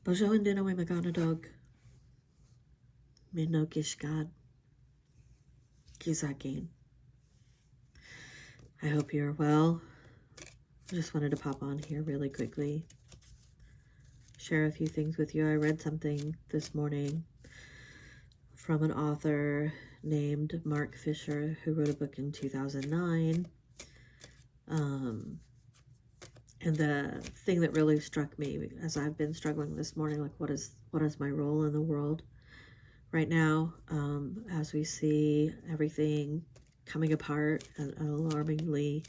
Bojo and Dinawe Maganadog. Mino Gishgad. Gizagin. I hope you're well. I just wanted to pop on here really quickly. Share a few things with you. I read something this morning from an author named Mark Fisher who wrote a book in 2009. And the thing that really struck me as I've been struggling this morning, like what is my role in the world right now, as we see everything coming apart at an alarmingly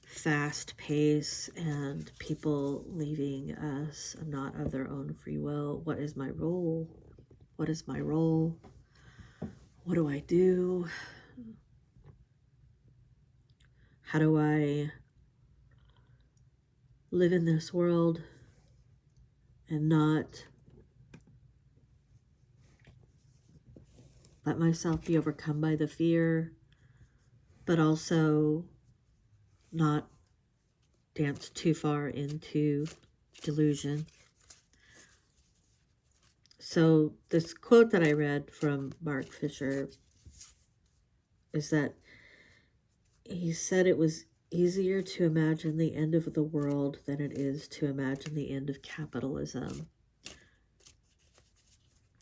fast pace and people leaving us not of their own free will. What is my role? What is my role? What do I do? How do I live in this world and not let myself be overcome by the fear, but also not dance too far into delusion? So this quote that I read from Mark Fisher is that he said it was easier to imagine the end of the world than it is to imagine the end of capitalism.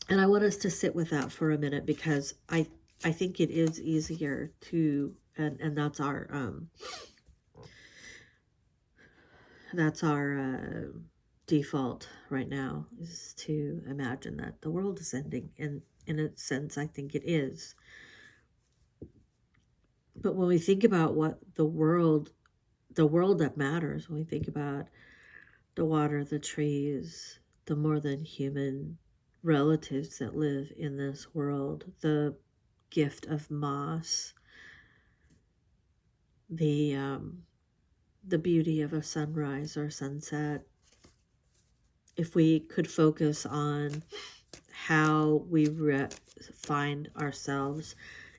And I want us to sit with that for a minute, because I think it is easier to, and that's our default right now, is to imagine that the world is ending. And in a sense, I think it is. But when we think about what the world that matters, when we think about the water, the trees, the more than human relatives that live in this world, the gift of moss, the beauty of a sunrise or sunset, if we could focus on how we find ourselves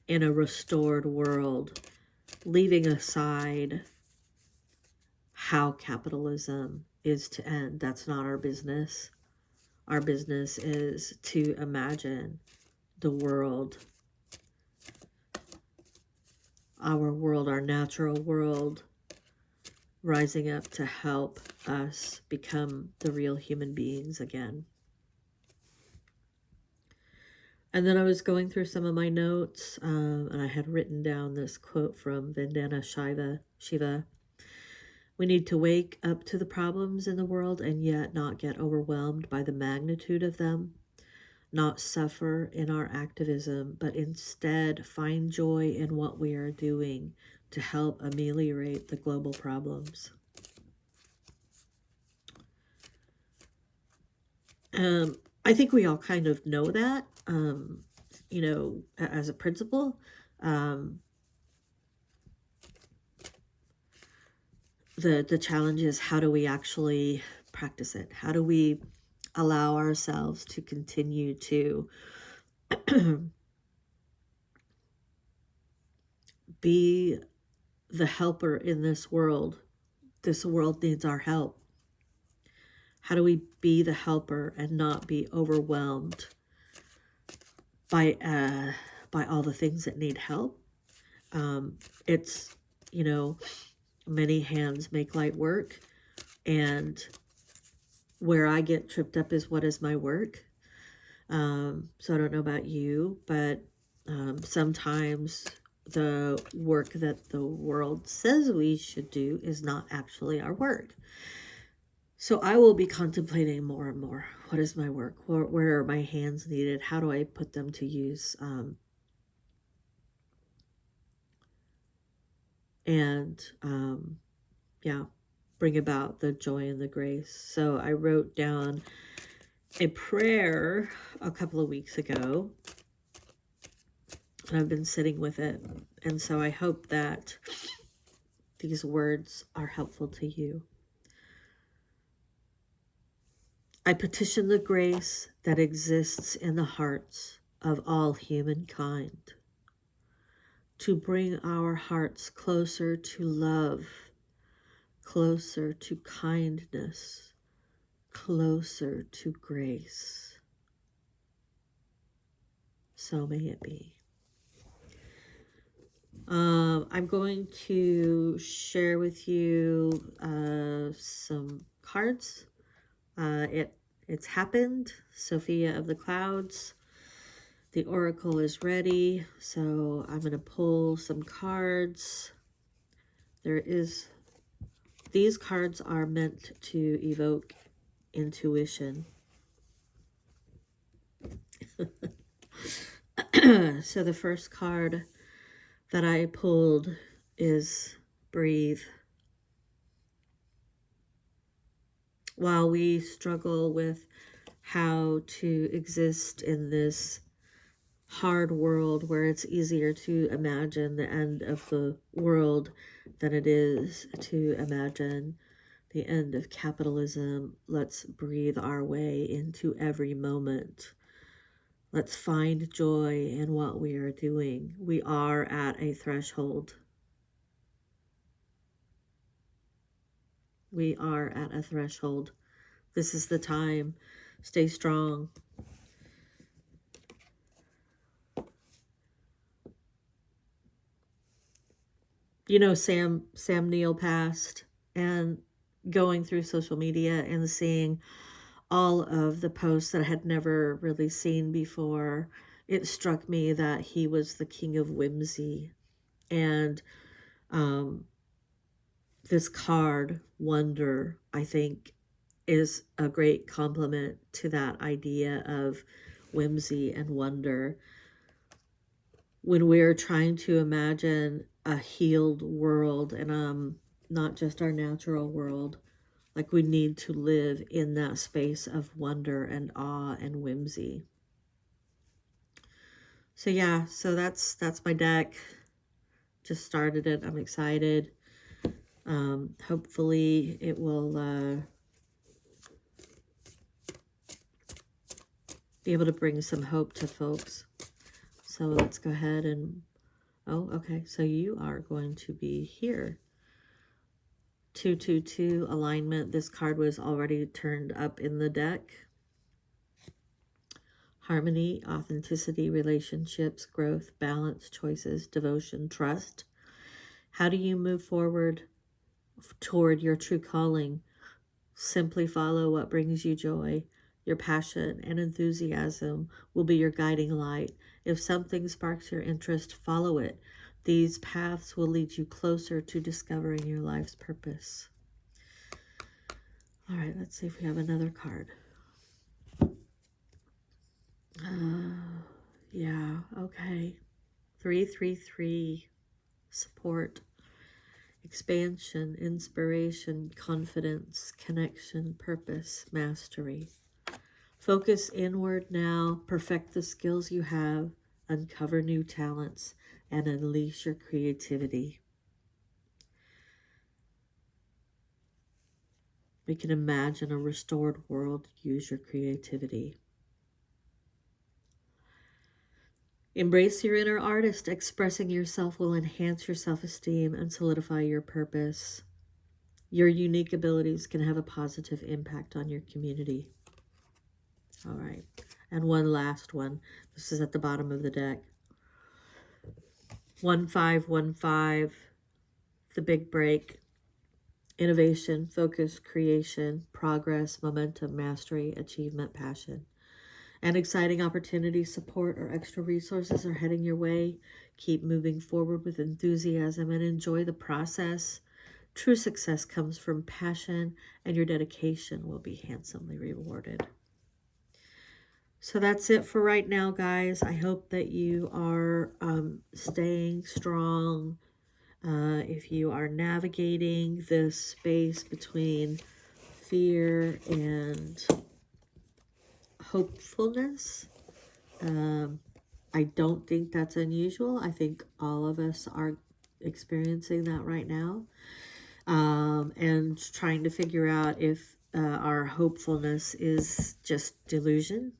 in a restored world, leaving aside how capitalism is to end. That's not our business. Our business is to imagine the world, our natural world, rising up to help us become the real human beings again. And then I was going through some of my notes, and I had written down this quote from Vandana Shiva. We need to wake up to the problems in the world and yet not get overwhelmed by the magnitude of them, not suffer in our activism, but instead find joy in what we are doing to help ameliorate the global problems. I think we all kind of know that, as a principle. The challenge is, how do we actually practice it? How do we allow ourselves to continue to be the helper in this world? This world needs our help. How do we be the helper and not be overwhelmed by all the things that need help? It's, many hands make light work. And where I get tripped up is, what is my work? So I don't know about you, but sometimes the work that the world says we should do is not actually our work. So I will be contemplating more and more, what is my work? Where are my hands needed? How do I put them to use? Bring about the joy and the grace. So I wrote down a prayer a couple of weeks ago, and I've been sitting with it. And so I hope that these words are helpful to you. I petition the grace that exists in the hearts of all humankind to bring our hearts closer to love, closer to kindness, closer to grace. So may it be. I'm going to share with you some cards. It's happened. Sophia of the Clouds. The oracle is ready, so I'm going to pull some cards. These cards are meant to evoke intuition. So the first card that I pulled is breathe. While we struggle with how to exist in this hard world where it's easier to imagine the end of the world than it is to imagine the end of capitalism, let's breathe our way into every moment. Let's find joy in what we are doing. We are at a threshold. We are at a threshold. This is the time. Stay strong. You know, Sam Neill passed, and going through social media and seeing all of the posts that I had never really seen before, it struck me that he was the king of whimsy. And this card, Wonder, I think is a great compliment to that idea of whimsy and wonder. When we're trying to imagine a healed world and not just our natural world, like we need to live in that space of wonder and awe and whimsy. So yeah, so that's my deck. Just started it. I'm excited. Hopefully it will be able to bring some hope to folks. So let's go ahead and, oh, okay. So you are going to be here. 222 alignment. This card was already turned up in the deck. Harmony, authenticity, relationships, growth, balance, choices, devotion, trust. How do you move forward toward your true calling? Simply follow what brings you joy. Your passion and enthusiasm will be your guiding light. If something sparks your interest, follow it. These paths will lead you closer to discovering your life's purpose. All right, let's see if we have another card. Yeah, okay. 333, support, expansion, inspiration, confidence, connection, purpose, mastery. Focus inward now, perfect the skills you have, uncover new talents, and unleash your creativity. We can imagine a restored world. Use your creativity. Embrace your inner artist. Expressing yourself will enhance your self-esteem and solidify your purpose. Your unique abilities can have a positive impact on your community. All right. And one last one. This is at the bottom of the deck. 1515, the big break. Innovation, focus, creation, progress, momentum, mastery, achievement, passion. And exciting opportunities, support, or extra resources are heading your way. Keep moving forward with enthusiasm and enjoy the process. True success comes from passion, and your dedication will be handsomely rewarded. So that's it for right now, guys. I hope that you are staying strong. If you are navigating this space between fear and hopefulness, I don't think that's unusual. I think all of us are experiencing that right now, and trying to figure out if our hopefulness is just delusion,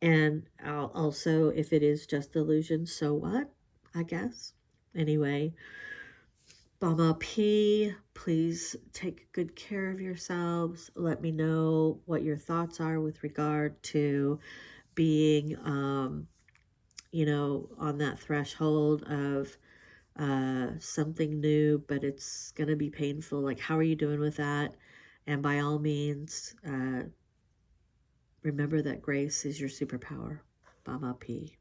and also if it is just delusion, so what, I guess. Anyway, Mama P, please take good care of yourselves. Let me know what your thoughts are with regard to being, on that threshold of something new, but it's going to be painful. Like, how are you doing with that? And by all means, remember that grace is your superpower. Mama P.